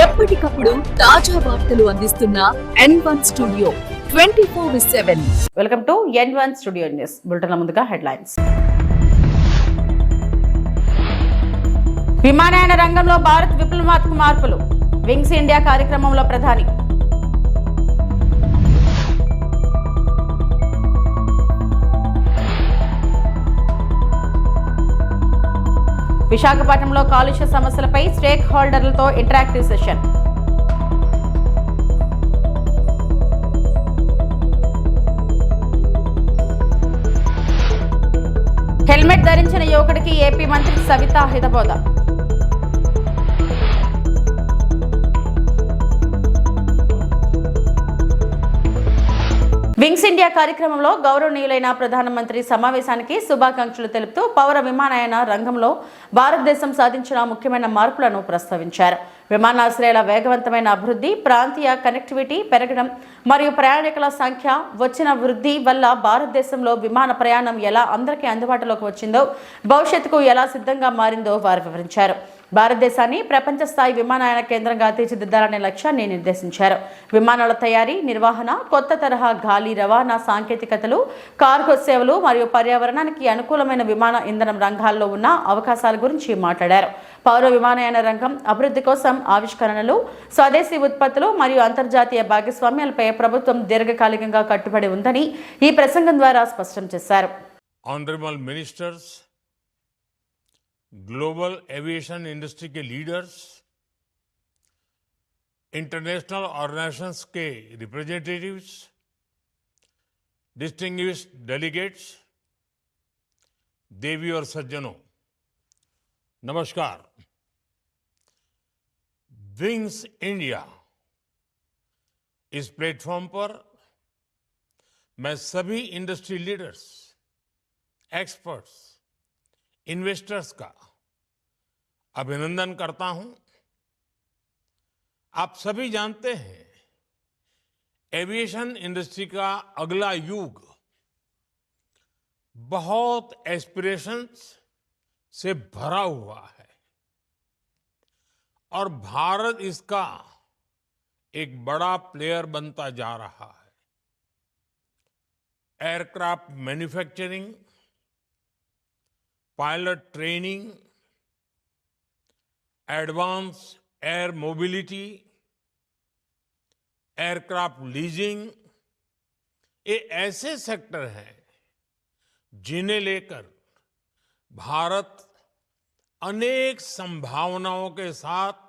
ఎప్పటికప్పుడు తాజా వార్తలు అందిస్తున్న N1 studio 24/7. Welcome to N1 studio news bulletin. ముందుగా హెడ్లైన్స్. విమానయాన రంగంలో భారత్ విప్లవాత్మక మార్పులు. వింగ్స్ ఇండియా కార్యక్రమంలో ప్రధాని. విశాఖపట్నంలో కాలుష్య సమస్యలపై స్టేక్ హోల్డర్లతో ఇంటరాక్టివ్ సెషన్. హెల్మెట్ ధరించిన యువకుడికి ఏపీ మంత్రి సవిత హితబోధ. వింగ్స్ ఇండియా కార్యక్రమంలో గౌరవనీయులైన ప్రధానమంత్రి సమావేశానికి శుభాకాంక్షలు తెలుపుతూ పౌర విమానయాన రంగంలో భారతదేశం సాధించిన ముఖ్యమైన మార్పులను ప్రస్తావించారు. విమానాశ్రయాల వేగవంతమైన అభివృద్ధి, ప్రాంతీయ కనెక్టివిటీ పెరగడం మరియు ప్రయాణికుల సంఖ్య వచ్చిన వృద్ధి వల్ల భారతదేశంలో విమాన ప్రయాణం ఎలా అందరికీ అందుబాటులోకి వచ్చిందో, భవిష్యత్తుకు ఎలా సిద్ధంగా మారిందో వారు వివరించారు. భారతదేశాన్ని ప్రపంచ స్థాయి విమానయాన కేంద్రంగా తీర్చిదిద్దాలనే లక్ష్యాన్ని నిర్దేశించారు. విమానాల తయారీ, నిర్వహణ, కొత్త తరహా గాలి రవాణా సాంకేతికతలు, కార్గో సేవలు మరియు పర్యావరణానికి అనుకూలమైన విమాన ఇంధనం రంగాల్లో ఉన్న అవకాశాల గురించి మాట్లాడారు. పౌర విమానయాన రంగం అభివృద్ధి కోసం ఆవిష్కరణలు, స్వదేశీ ఉత్పత్తులు మరియు అంతర్జాతీయ భాగస్వామ్యాలపై ప్రభుత్వం దీర్ఘకాలికంగా కట్టుబడి ఉందని ఈ ప్రసంగం ద్వారా స్పష్టం చేశారు. Honourable ministers, global aviation industry के लीडर्स, इंटरनेशनल ऑर्गेनाइजेशंस के रिप्रेजेंटेटिव्स, डिस्टिंग्विश्ड डेलीगेट्स, देवी और सज्जनों, नमस्कार। विंग्स इंडिया इस प्लेटफॉर्म पर मैं सभी इंडस्ट्री लीडर्स, एक्सपर्ट्स, इन्वेस्टर्स का अभिनंदन करता हूं। आप सभी जानते हैं एविएशन इंडस्ट्री का अगला युग बहुत एस्पिरेशंस से भरा हुआ है और भारत इसका एक बड़ा प्लेयर बनता जा रहा है। Aircraft manufacturing, pilot training, advance air mobility, aircraft leasing, ये ऐसे सेक्टर हैं जिन्हें लेकर भारत अनेक संभावनाओं के साथ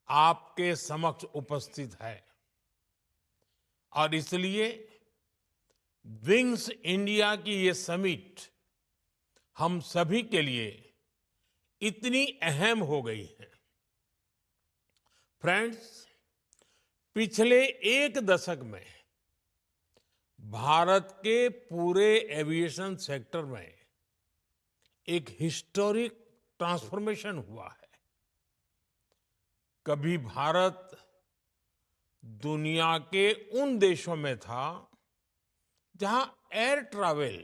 आपके समक्ष उपस्थित है और इसलिए विंग्स इंडिया की ये समिट हम सभी के लिए इतनी अहम हो गई है। फ्रेंड्स, पिछले एक दशक में भारत के पूरे एविएशन सेक्टर में एक हिस्टोरिक ट्रांसफॉर्मेशन हुआ है। कभी भारत दुनिया के उन देशों में था जहां एयर ट्रैवल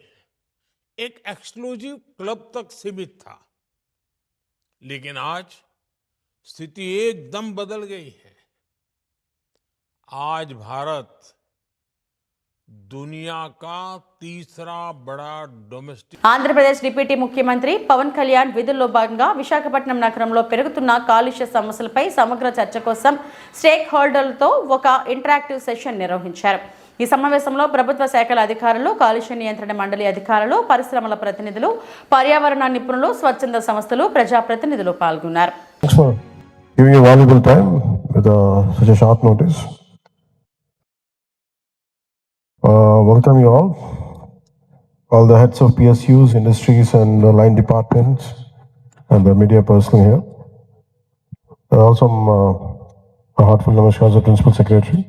एक एक्सक्लूसिव क्लब तक सीमित था, लेकिन आज स्थिति एकदम बदल गई है। आज भारत दुनिया का तीसरा बड़ा डोमेस्टिक. ఆంధ్రప్రదేశ్ డిప్యూటీ ముఖ్యమంత్రి పవన్ కళ్యాణ్ విధుల్లో భాగంగా విశాఖపట్నం నగరంలో పెరుగుతున్న కాలుష్య సమస్యలపై సమగ్ర చర్చ కోసం స్టేక్ హోల్డర్లతో ఒక ఇంటరాక్టివ్ సెషన్ నిర్వహించారు. ఈ సమావేశంలో ప్రభుత్వ శాఖల అధికారులు, కాలుష్య నియంత్రణ మండలి అధికారులు, పరిశ్రమల ప్రతినిధులు, పర్యావరణ నిపుణులు, స్వచ్ఛంద సంస్థలు, ప్రజాప్రతినిధులు పాల్గొన్నారు. Welcome you all the heads of PSUs, industries and line departments and the media personnel here. Also a heartfelt namaskar to Principal Secretary,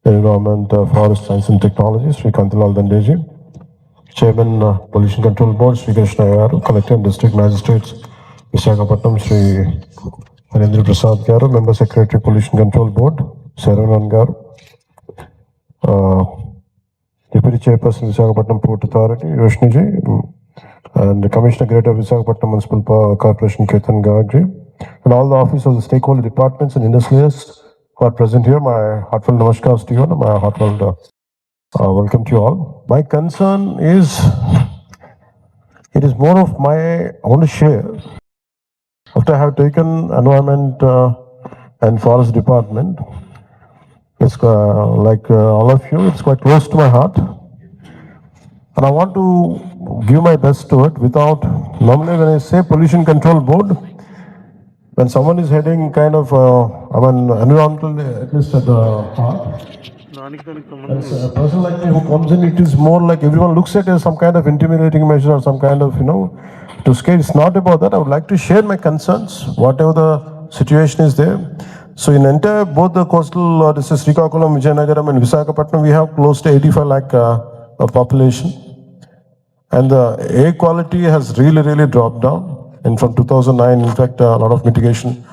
Environment, Forest Science and Technology, Sri Kantilal Dandeji, Chairman, Pollution Control Board, Sri Krishna Garu, Collector and District Magistrates, Visakhapatnam, Sri Harendra Prasad Garu, Member Secretary, Pollution Control Board, Saranan Garu, Deputy Chairperson, Visakhapatnam Port Authority, Roshni Ji, and the Commissioner Greater Visakhapatnam Municipal Corporation, Ketan Garg Ji, and all the officers, the stakeholder departments and industrialists who are present here. My heartfelt namaskars to you and my heartfelt welcome to you all. My concern is, it is more of I want to share. After I have taken environment and forest department, it's like all of you, it's quite close to my heart. And I want to give my best to it without, normally when I say pollution control board, when someone is heading kind of, environmental, at least at the heart, as a person like me who comes in, it is more like everyone looks at it as some kind of intimidating measure or some kind of, to scale. It's not about that. I would like to share my concerns, whatever the situation is there. So in entire, both the coastal, this is Srikakulam, Vijayanagaram and Visakhapatnam, we have close to 85 lakh population. And the air quality has really dropped down. And from 2009, in fact, a lot of mitigation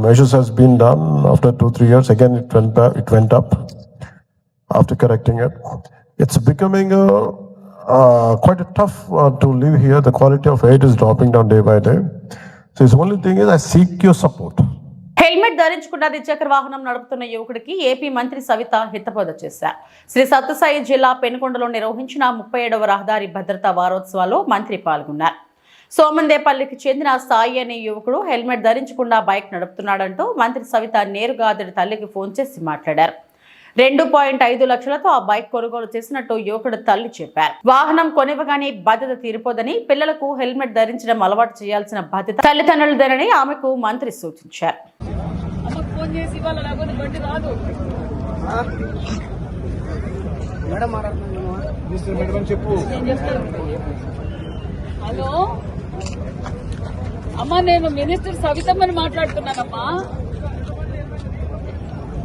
measures has been done. After 2-3 years, again, it went up after correcting it. It's becoming quite a tough to live here. The quality of air is dropping down day by day. So the only thing is I seek your support. Helmet ధరించకుండా ద్విచక్ర వాహనం నడుపుతున్న యువకుడికి AP మంత్రి సవిత హితబోధ చేశారు. శ్రీ సత్యసాయి జిల్లా పెనుకొండలో నిర్వహించిన 37వ రహదారి భద్రతా వారోత్సవాల్లో మంత్రి పాల్గొన్నారు. సోమందేపల్లికి చెందిన సాయి అనే యువకుడు హెల్మెట్ ధరించకుండా బైక్ నడుపుతున్నాడంటూ మంత్రి సవిత నేరుగా అతడి తల్లికి ఫోన్ చేసి మాట్లాడారు. 2.5 లక్షలతో ఆ బైక్ కొనుగోలు చేసినట్టు యువకుడు తల్లి చెప్పారు. వాహనం కొనివ్వగానే బాధ్యత తీరిపోదని, పిల్లలకు హెల్మెట్ ధరించడం అలవాటు చేయాల్సిన బాధ్యత తల్లిదండ్రులదేనని ఆమెకు మంత్రి సూచించారు. హలో అమ్మా, నేను మినిస్టర్ సవితమ్మని మాట్లాడుతున్నానమ్మా.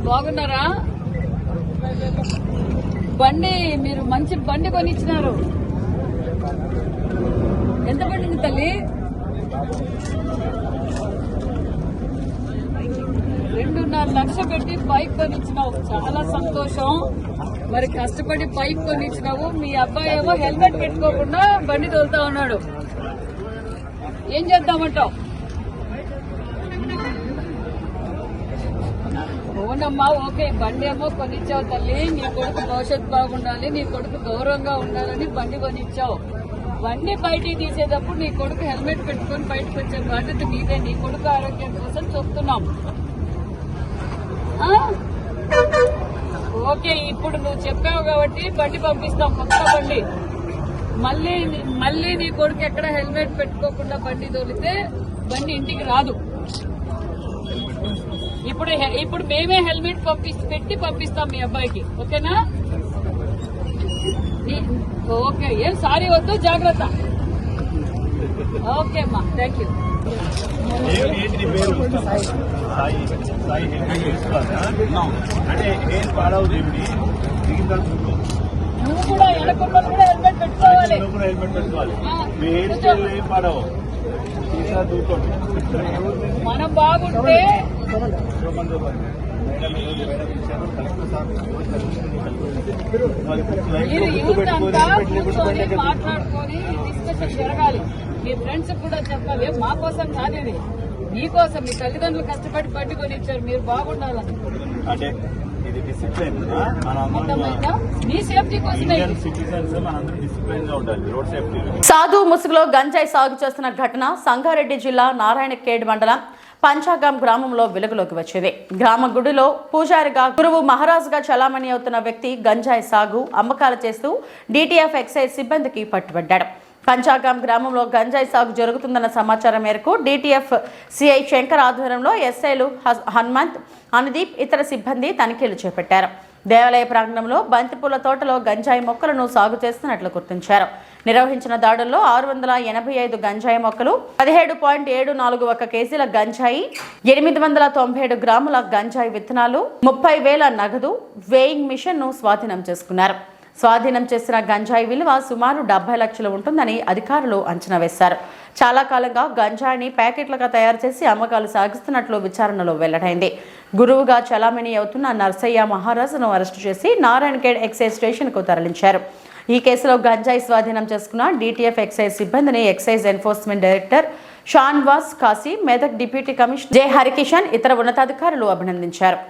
బాగున్నారా? బండి మీరు మంచి బండి కొనిచ్చినారు. ఎంత పడింది తల్లి? 2.5 లక్షలు పెట్టి బైక్ కొనిచ్చినావు, చాలా సంతోషం. మరి కష్టపడి బైక్ కొనిచ్చినావు, మీ అబ్బాయి ఏమో హెల్మెట్ పెట్టుకోకుండా బండి తోలుతా ఉన్నాడు. ఏం చేద్దామంటావు? అవునమ్మా, ఓకే, బండి ఏమో కొనిచ్చావు తల్లి. నీ కొడుకు భవిష్యత్తు బాగుండాలి, నీ కొడుకు గౌరవంగా ఉండాలని బండి కొనిచ్చావు. బండి బయటికి తీసేటప్పుడు నీ కొడుకు హెల్మెట్ పెట్టుకుని బయటకు వచ్చే బాధ్యత నీదే. నీ కొడుకు ఆరోగ్యం కోసం చెప్తున్నాం. ఓకే, ఇప్పుడు నువ్వు చెప్పావు కాబట్టి బండి పంపిస్తాం, కొత్త బండి. మళ్ళీ నీ కొడుకు ఎక్కడ హెల్మెట్ పెట్టుకోకుండా బండి తోలితే బండి ఇంటికి రాదు. ఇప్పుడు మేమే హెల్మెట్ పెట్టి పంపిస్తాం మీ అబ్బాయికి, ఓకేనా? ఓకే, ఏం సారీ వద్దు, జాగ్రత్త. ఓకే అమ్మా, థ్యాంక్ యూ. నువ్వు కూడా ఎనకుండా కూడా హెల్మెట్ పెట్టుకోవాలి. మనం బాగుంటే మీరు యూత్ అంతా కూర్చొని మాట్లాడుకొని డిస్కషన్ జరగాలి. మీ ఫ్రెండ్స్ కూడా చెప్పాలి, మా కోసం కాదు, మీకోసం. మీ తల్లిదండ్రులు కష్టపడి బండి కొనిచ్చారు, మీరు బాగుండాలని. మీ సేఫ్టీ కోసమే. సాధు ముసుగులో గంజాయి సాగు చేస్తున్న ఘటన సంగారెడ్డి జిల్లా నారాయణఖేడ్ మండలం పంచాగాం గ్రామంలో వెలుగులోకి వచ్చింది. గ్రామ గుడిలో పూజారిగా గురువు మహారాజుగా చలామణి అవుతున్న వ్యక్తి గంజాయి సాగు అమ్మకాలు చేస్తూ డిటిఎఫ్ ఎక్సైజ్ సిబ్బందికి పట్టుబడ్డాడు. పంచాగాం గ్రామంలో గంజాయి సాగు జరుగుతుందన్న సమాచారం మేరకు డిటిఎఫ్ సిఐ శంకర్ ఆధ్వర్యంలో ఎస్ఐలు హనుమంత్, అనుదీప్ ఇతర సిబ్బంది తనిఖీలు చేపట్టారు. దేవాలయ ప్రాంగణంలో బంతిపూల తోటలో గంజాయి మొక్కలను సాగు చేస్తున్నట్లు గుర్తించారు. నిర్వహించిన దాడుల్లో 685 గంజాయి మొక్కలు, 17.74 కేజీల గంజాయి, 897 గ్రాముల గంజాయి విత్తనాలు, 30,000 నగదు, వేయింగ్ మిషన్ ను స్వాధీనం చేసుకున్నారు. స్వాధీనం చేసిన గంజాయి విలువ సుమారు 70 లక్షలు ఉంటుందని అధికారులు అంచనా వేశారు. చాలా కాలంగా గంజాయిని ప్యాకెట్లుగా తయారు చేసి అమ్మకాలు సాగిస్తున్నట్లు విచారణలో వెల్లడైంది. గురువుగా చలామణి అవుతున్న నర్సయ్య మహారాజును అరెస్టు చేసి నారాయణఖేడ్ ఎక్సైజ్ స్టేషన్కు తరలించారు. ఈ కేసులో గంజాయి స్వాధీనం చేసుకున్న డిటిఎఫ్ ఎక్సైజ్ సిబ్బందిని excise enforcement director Shanawaz Qasim, Medak deputy commissioner J Harikishan ఇతర ఉన్నతాధికారులు అభినందించారు.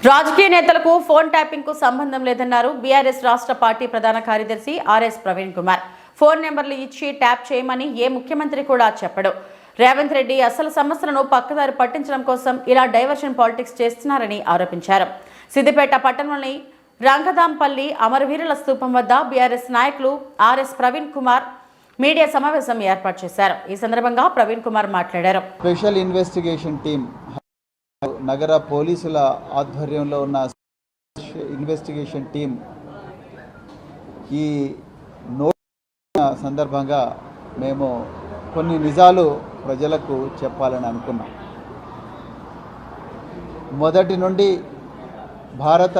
రాజకీయ నేతలకు ఫోన్ ట్యాపింగ్ కు సంబంధం లేదన్నారు బీఆర్ఎస్ రాష్ట్ర పార్టీ ప్రధాన కార్యదర్శి ఆర్ఎస్ ప్రవీణ్ కుమార్. ఫోన్ నెంబర్లు ఇచ్చి ట్యాప్ చేయమని ఏ ముఖ్యమంత్రి కూడా చెప్పడు. రేవంత్ రెడ్డి అసలు సమస్యలను పక్కదారి పట్టించడం కోసం ఇలా డైవర్షన్ పాలిటిక్స్ చేస్తున్నారని ఆరోపించారు. సిద్దిపేట పట్టణంలోని రంగదాంపల్లి అమరవీరుల స్తూపం వద్ద బీఆర్ఎస్ నాయకులు ఆర్ఎస్ ప్రవీణ్ కుమార్ మీడియా సమావేశం ఏర్పాటు చేశారు. ఈ సందర్భంగా ప్రవీణ్ కుమార్ మాట్లాడారు. స్పెషల్ ఇన్వెస్టిగేషన్ టీం నగర పోలీసుల ఆధ్వర్యంలో ఉన్న ఇన్వెస్టిగేషన్ టీం ఈ నోట్ సందర్భంగా మేము కొన్ని నిజాలు ప్రజలకు చెప్పాలని అనుకున్నాం. మొదటి నుండి భారత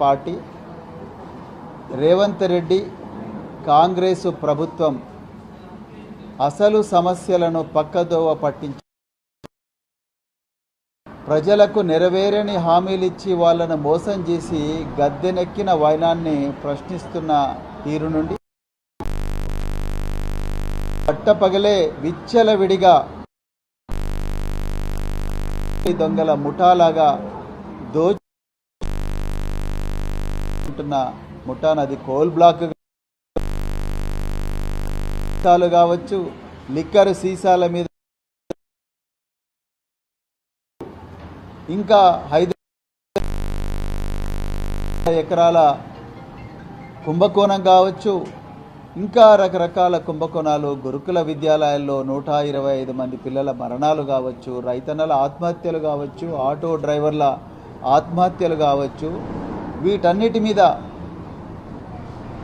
పార్టీ, రేవంత్ రెడ్డి కాంగ్రెస్ ప్రభుత్వం అసలు సమస్యలను పక్కదోవ పట్టించి ప్రజలకు నెరవేరని హామీలిచ్చి వాళ్ళను మోసం చేసి గద్దెనెక్కిన వైనాన్ని ప్రశ్నిస్తున్న తీరు నుండి పట్టపగలే విచ్చలవిడిగా దొంగల ముఠాలాగా దోచుకుంటున్న ముఠానది కోల్ బ్లాక్ కావచ్చు, లిక్కర్ సీసాల మీద ఇంకా 5 ఎకరాల కుంభకోణం కావచ్చు, ఇంకా రకరకాల కుంభకోణాలు, గురుకుల విద్యాలయాల్లో 125 మంది పిల్లల మరణాలు కావచ్చు, రైతన్నల ఆత్మహత్యలు కావచ్చు, ఆటో డ్రైవర్ల ఆత్మహత్యలు కావచ్చు, వీటన్నిటి మీద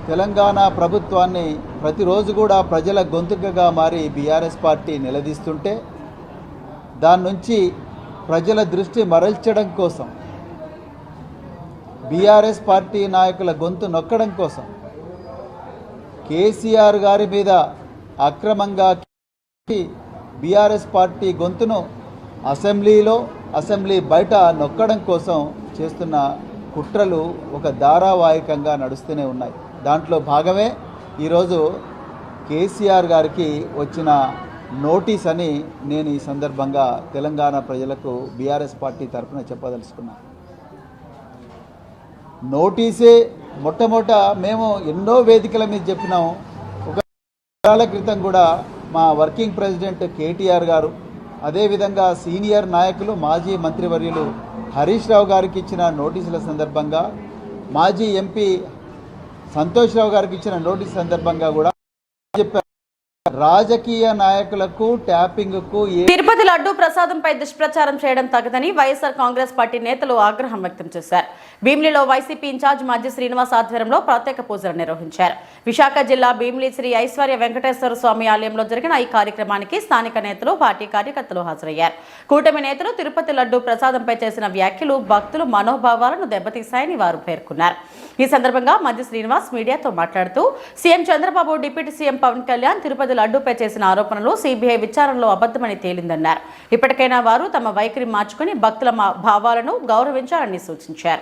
తెలంగాణ ప్రభుత్వాన్ని ప్రతిరోజు కూడా ప్రజల గొంతుకగా మారి బీఆర్ఎస్ పార్టీ నిలదీస్తుంటే దాని నుంచి ప్రజల దృష్టి మరల్చడం కోసం, బీఆర్ఎస్ పార్టీ నాయకుల గొంతు నొక్కడం కోసం కేసీఆర్ గారి మీద అక్రమంగా బీఆర్ఎస్ పార్టీ గొంతును అసెంబ్లీలో, అసెంబ్లీ బయట నొక్కడం కోసం చేస్తున్న కుట్రలు ఒక ధారావాహికంగా నడుస్తూనే ఉన్నాయి. దాంట్లో భాగమే ఈరోజు కేసీఆర్ గారికి వచ్చిన నోటీస్ అని నేను ఈ సందర్భంగా తెలంగాణ ప్రజలకు బీఆర్ఎస్ పార్టీ తరఫున చెప్పదలుచుకున్నాను. నోటీసే మొట్టమొదట మేము ఎన్నో వేదికల మీద చెప్పినాము. ఒక వారాల క్రితం కూడా మా వర్కింగ్ ప్రెసిడెంట్ కేటీఆర్ గారు, అదేవిధంగా సీనియర్ నాయకులు మాజీ మంత్రివర్యులు హరీష్ రావు గారికి ఇచ్చిన నోటీసుల సందర్భంగా, మాజీ ఎంపీ సంతోష్ రావు గారికి ఇచ్చిన నోటీస్ సందర్భంగా కూడా చెప్పారు. రాజకీయ నాయకులకు ట్యాపింగ్కు తిరుపతి లడ్డూ ప్రసాదంపై దుష్ప్రచారం చేయడం తగదని వైఎస్ఆర్ కాంగ్రెస్ పార్టీ నేతలు ఆగ్రహం వ్యక్తం చేశారు. భీమిలిలో వైసీపీ ఇన్ఛార్జ్ మాజీ శ్రీనివాస్ ఆధ్వర్యంలో ప్రత్యేక పూజలు నిర్వహించారు. విశాఖ జిల్లా భీమిలి శ్రీ ఐశ్వర్య వెంకటేశ్వర స్వామి ఆలయంలో జరిగిన ఈ కార్యక్రమానికి స్థానిక నేతలు, పార్టీ కార్యకర్తలు హాజరయ్యారు. కూటమి నేతలు తిరుపతి లడ్డూ ప్రసాదంపై చేసిన వ్యాఖ్యలు భక్తుల మనోభావాలను దెబ్బతీశాయని వారు పేర్కొన్నారు. ఈ సందర్భంగా మాజీ శ్రీనివాస్ మీడియాతో మాట్లాడుతూ CM Chandrababu, deputy CM Pawan Kalyan Tirupati లడ్డూపై చేసిన ఆరోపణలు సిబిఐ విచారణలో అబద్ధమని తేలిందన్నారు. ఇప్పటికైనా వారు తమ వైఖరి మార్చుకుని భక్తుల భావాలను గౌరవించాలని సూచించారు.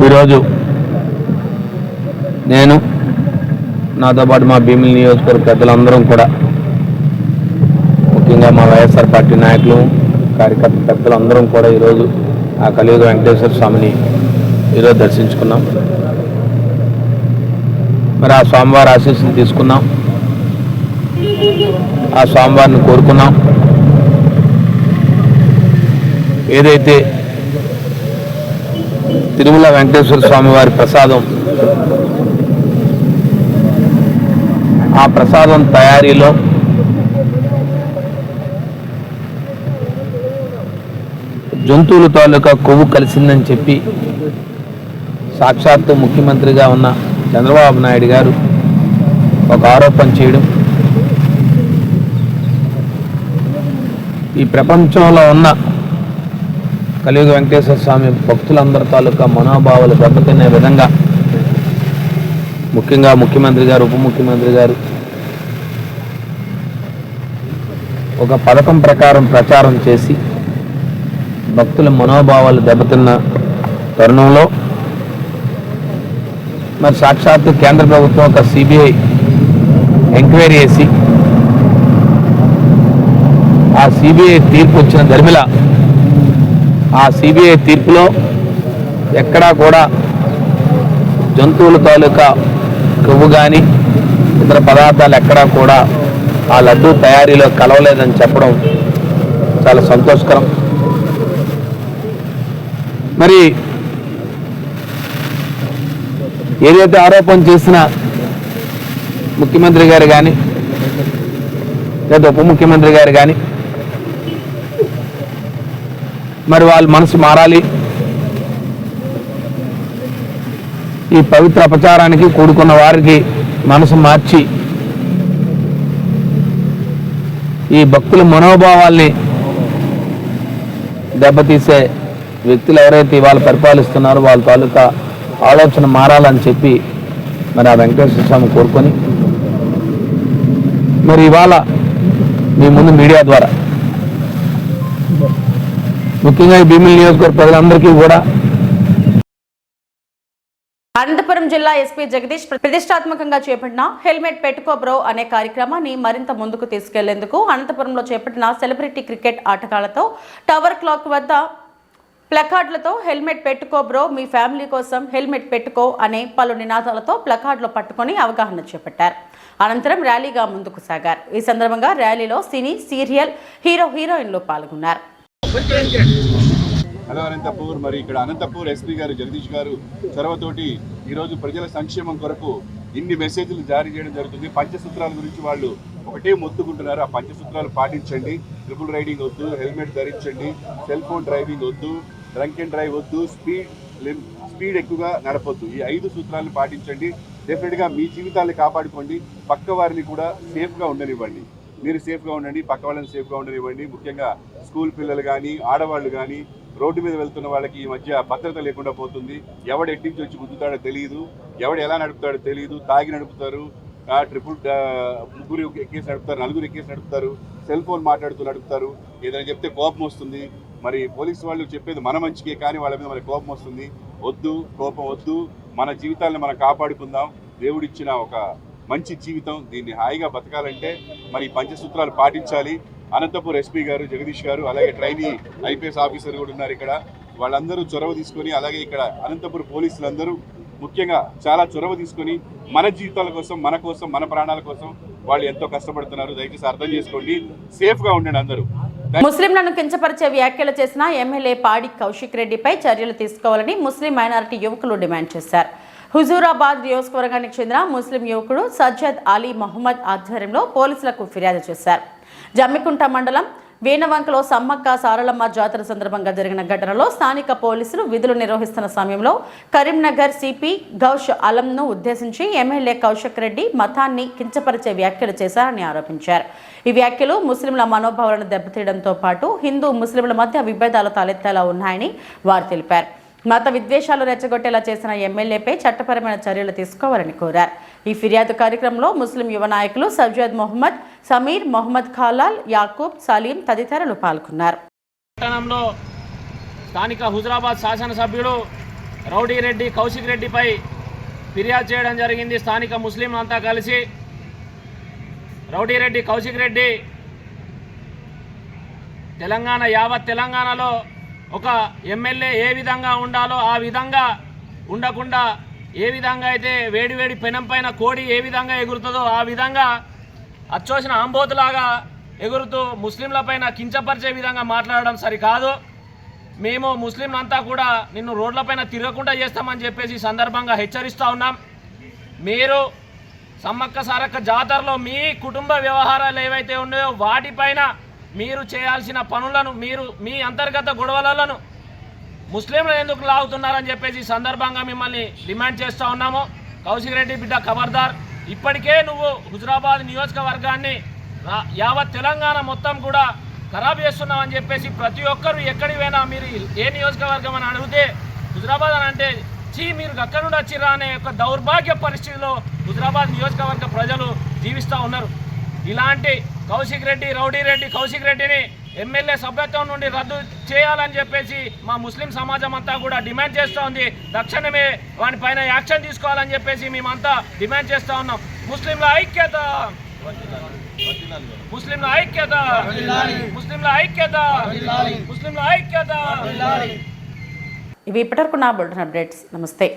ఈరోజు నేను, నాతో పాటు మా భీమిలి నియోజకవర్గ పెద్దలందరం కూడా, ముఖ్యంగా మా వైఎస్ఆర్ పార్టీ నాయకులు, కార్యకర్త పెద్దలందరం కూడా ఈరోజు ఆ కలియుగ వెంకటేశ్వర స్వామిని ఈరోజు దర్శించుకున్నాం. మరి ఆ స్వామివారి ఆశీస్సులు తీసుకున్నాం, ఆ స్వామివారిని కోరుకున్నాం. ఏదైతే తిరుమల వెంకటేశ్వర స్వామి వారి ప్రసాదం, ఆ ప్రసాదం తయారీలో జంతువుల తాలూకా కొవ్వు కలిసిందని చెప్పి సాక్షాత్తు ముఖ్యమంత్రిగా ఉన్న చంద్రబాబు నాయుడు గారు ఒక ఆరోపణ చేయడం, ఈ ప్రపంచంలో ఉన్న కలియుగ వెంకటేశ్వర స్వామి భక్తులందరి తాలూకా మనోభావాలు దెబ్బతినే విధంగా ముఖ్యంగా ముఖ్యమంత్రి గారు, ఉప ముఖ్యమంత్రి గారు ఒక పథకం ప్రకారం ప్రచారం చేసి భక్తుల మనోభావాలు దెబ్బతిన్న తరుణంలో మరి సాక్షాత్తు కేంద్ర ప్రభుత్వం ఒక సిబిఐ ఎంక్వైరీ చేసి ఆ సిబిఐ తీర్పు వచ్చిన ధర్మిల ఆ సిబిఐ తీర్పులో ఎక్కడా కూడా జంతువుల తాలూకా కొవ్వు కానీ ఇతర పదార్థాలు ఎక్కడా కూడా ఆ లడ్డూ తయారీలో కలవలేదని చెప్పడం చాలా సంతోషకరం. మరి ఏదైతే ఆరోపణ చేసిన ముఖ్యమంత్రి గారు కానీ లేదా ఉప ముఖ్యమంత్రి గారు కానీ మరి వాళ్ళ మనసు మారాలి. ఈ పవిత్ర ప్రచారానికి కూడుకున్న వారికి మనసు మార్చి ఈ భక్తుల మనోభావాల్ని దెబ్బతీసే వ్యక్తులు ఎవరైతే ఇవాళ పరిపాలిస్తున్నారో వాళ్ళ తాలూకా ఆలోచన మారాలని చెప్పి మరి ఆ వెంకటేశ్వర స్వామి కోరుకొని మరి ఇవాళ మీ ముందు మీడియా ద్వారా ముఖ్యంగా ఈ భీమిలి నియోజకవర్గ ప్రజలందరికీ కూడా అనంతపురం జిల్లా ఎస్పీ జగదీష్ ప్రతిష్టాత్మకంగా చేపట్టిన హెల్మెట్ పెట్టుకో బ్రో అనే కార్యక్రమాన్ని మరింత ముందుకు తీసుకెళ్లేందుకు అనంతపురంలో చేపట్టిన సెలబ్రిటీ క్రికెట్ ఆటగాళ్లతో టవర్ క్లాక్ వద్ద ప్లకార్డులతో హెల్మెట్ పెట్టుకో బ్రో, మీ ఫ్యామిలీ కోసం హెల్మెట్ పెట్టుకో అనే పలు నినాదాలతో ప్లకార్డులు పట్టుకొని అవగాహన చేపట్టారు. అనంతరం ర్యాలీగా ముందుకు సాగారు. ఈ సందర్భంగా ర్యాలీలో సినీ, సీరియల్ హీరోయిన్లు పాల్గొన్నారు. హలో అనంతపూర్. మరి ఇక్కడ అనంతపూర్ ఎస్పీ గారు జగదీష్ గారు చొరవతోటి ఈరోజు ప్రజల సంక్షేమం కొరకు ఇన్ని మెసేజ్లు జారీ చేయడం జరుగుతుంది. పంచసూత్రాల గురించి వాళ్ళు ఒకటే మొత్తుకుంటున్నారు. ఆ పంచసూత్రాలు పాటించండి. ట్రిపుల్ రైడింగ్ వద్దు, హెల్మెట్ ధరించండి, సెల్ ఫోన్ డ్రైవింగ్ వద్దు, డ్రంక్ అండ్ డ్రైవ్ వద్దు, స్పీడ్ ఎక్కువగా నడపొద్దు. ఈ 5 సూత్రాలను పాటించండి. డెఫినెట్గా మీ జీవితాన్ని కాపాడుకోండి. పక్క వారిని కూడా సేఫ్గా ఉండనివ్వండి. మీరు సేఫ్గా ఉండండి, పక్క వాళ్ళని సేఫ్గా ఉండనివ్వండి. ముఖ్యంగా స్కూల్ పిల్లలు కానీ, ఆడవాళ్ళు కానీ, రోడ్డు మీద వెళ్తున్న వాళ్ళకి ఈ మధ్య భద్రత లేకుండా పోతుంది. ఎవడు ఎట్టించి వచ్చి గుద్దుతాడో తెలియదు, ఎవడు ఎలా నడుపుతాడో తెలియదు. తాగి నడుపుతారు, ముగ్గురు ఎక్కేసి నడుపుతారు, నలుగురు ఎక్కేసి నడుపుతారు, సెల్ ఫోన్ మాట్లాడుతూ నడుపుతారు. ఏదైనా చెప్తే కోపం వస్తుంది. మరి పోలీసు వాళ్ళు చెప్పేది మన మంచికే, కానీ వాళ్ళ మీద మనకి కోపం వస్తుంది. వద్దు, కోపం వద్దు. మన జీవితాలను మనం కాపాడుకుందాం. దేవుడిచ్చిన ఒక మంచి జీవితం, దీన్ని హాయిగా బతకాలంటే మరి పంచసూత్రాలు పాటించాలి. అనంతపూర్ ఎస్పీ గారు జగదీష్ గారు, అలాగే ట్రైనీ ఐపీఎస్ ఆఫీసర్ కూడా ఉన్నారు ఇక్కడ. వాళ్ళందరూ చొరవ తీసుకొని, అలాగే ఇక్కడ అనంతపూర్ పోలీసులందరూ ముఖ్యంగా చాలా చొరవ తీసుకొని మన జీవితాల కోసం, మన కోసం, మన ప్రాణాల కోసం వాళ్ళు ఎంతో కష్టపడుతున్నారు. దయచేసి అర్థం చేసుకోండి, సేఫ్గా ఉండండి అందరూ. ముస్లింలను కించపరిచే వ్యాఖ్యలు చేసిన ఎమ్మెల్యే పాడి కౌశిక్ రెడ్డిపై చర్యలు తీసుకోవాలని ముస్లిం మైనారిటీ యువకులు డిమాండ్ చేశారు. హుజూరాబాద్ నియోజకవర్గానికి చెందిన ముస్లిం యువకుడు సజ్జద్ అలీ మహమ్మద్ ఆధ్వర్యంలో పోలీసులకు ఫిర్యాదు చేశారు. జమ్మికుంట మండలం వేనవంకలో సమ్మక్క సారలమ్మ జాతర సందర్భంగా జరిగిన ఘటనలో స్థానిక పోలీసులు విధులు నిర్వహిస్తున్న సమయంలో కరీంనగర్ సిపి గౌష్ అలంను ఉద్దేశించి ఎమ్మెల్యే కౌశిక్ రెడ్డి మతాన్ని కించపరిచే వ్యాఖ్యలు చేశారని ఆరోపించారు. ఈ వ్యాఖ్యలు ముస్లింల మనోభావాలను దెబ్బతీయడంతో పాటు హిందూ ముస్లింల మధ్య విభేదాలు తలెత్తేలా ఉన్నాయని వారు తెలిపారు. మత విద్వేషాలు రెచ్చగొట్టేలా చేసిన ఎమ్మెల్యేపై చట్టపరమైన చర్యలు తీసుకోవాలని కోరారు. ఈ ఫిర్యాదు కార్యక్రమంలో ముస్లిం యువ నాయకులు సజ్జద్ మొహమ్మద్, సమీర్, మొహమ్మద్ ఖాలాల్, యాకూబ్, సలీం తదితరులు పాల్గొన్నారు. పట్టణంలో స్థానిక హుజూరాబాద్ శాసనసభ్యుడు రౌడీ రెడ్డి కౌశిక్ రెడ్డిపై ఫిర్యాదు చేయడం జరిగింది. స్థానిక ముస్లింలంతా కలిసి రౌడీ రెడ్డి కౌశిక్ రెడ్డి యావత్ తెలంగాణలో ఒక ఎమ్మెల్యే ఏ విధంగా ఉండాలో ఆ విధంగా ఉండకుండా, ఏ విధంగా అయితే వేడివేడి పెనం పైన కోడి ఏ విధంగా ఎగురుతుందో ఆ విధంగా అచ్చోసిన ఆంబోతులాగా ఎగురుతూ ముస్లింలపైన కించపరిచే విధంగా మాట్లాడడం సరికాదు. మేము ముస్లింలంతా కూడా నిన్ను రోడ్లపైన తిరగకుండా చేస్తామని చెప్పేసి సందర్భంగా హెచ్చరిస్తూ ఉన్నాం. మీరు సమ్మక్క సారక్క జాతరలో మీ కుటుంబ వ్యవహారాలు ఏవైతే ఉన్నాయో వాటిపైన మీరు చేయాల్సిన పనులను, మీరు మీ అంతర్గత గొడవలను ముస్లింలు ఎందుకు లాగుతున్నారని చెప్పేసి సందర్భంగా మిమ్మల్ని డిమాండ్ చేస్తూ ఉన్నాము. కౌశిక్ రెడ్డి బిడ్డ ఖబర్దార్, ఇప్పటికే నువ్వు హుజూరాబాద్ నియోజకవర్గాన్ని యావత్ తెలంగాణ మొత్తం కూడా ఖరాబ్ చేస్తున్నామని చెప్పేసి ప్రతి ఒక్కరు ఎక్కడికి పోయినా మీరు ఏ నియోజకవర్గం అని అడిగితే హుజరాబాద్ అని అంటే మీరు అక్కడ నుండి వచ్చిరా అనే ఒక దౌర్భాగ్య పరిస్థితిలో హుజరాబాద్ నియోజకవర్గ ప్రజలు జీవిస్తూ ఉన్నారు. ఇలాంటి రౌడీ రెడ్డి కౌశిక్ రెడ్డిని ఎమ్మెల్యే సభ్యత్వం నుండి రద్దు చేయాలని చెప్పేసి మా ముస్లిం సమాజం అంతా కూడా డిమాండ్ చేస్తూ ఉంది. తక్షణమే వాని పైన యాక్షన్ తీసుకోవాలని చెప్పేసి మేమంతా డిమాండ్ చేస్తూ ఉన్నాం. ముస్లింల ఐక్యత, ముస్లింల ఐక్యత, ముస్లింల ఐక్యత, ముస్లింల ఐక్యత. ఇవి ఇప్పటివరకు నా బులెటిన్ అప్డేట్స్. నమస్తే.